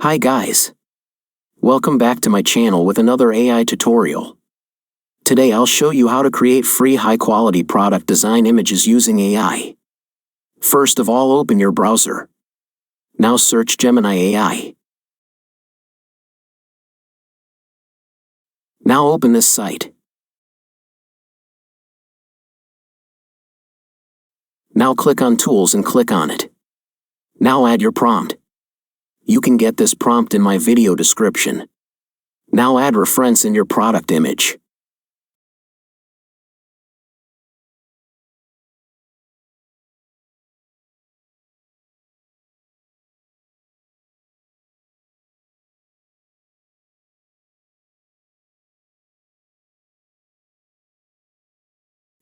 Hi guys. Welcome back to my channel with another AI tutorial. Today I'll show you how to create free high-quality product design images using AI. First of all, open your browser. Now search Gemini AI. Now open this site. Now click on Tools and click on it. Now add your prompt. You can get this prompt in my video description. Now add reference in your product image.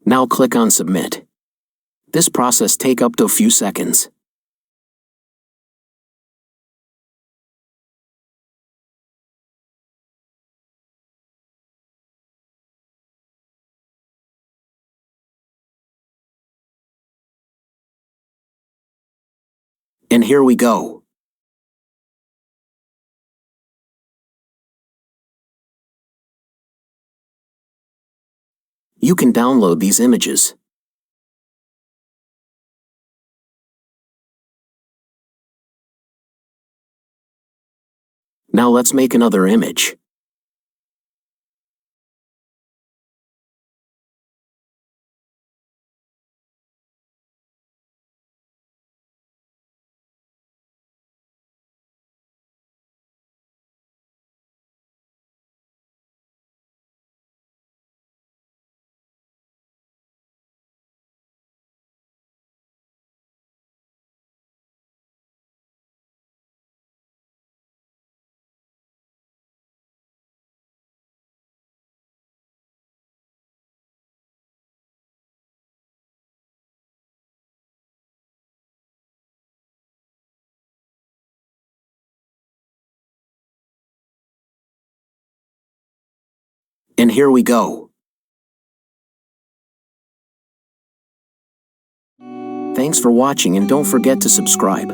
Now click on Submit. This process take up to a few seconds. And here we go. You can download these images. Now let's make another image. And here we go. Thanks for watching and don't forget to subscribe.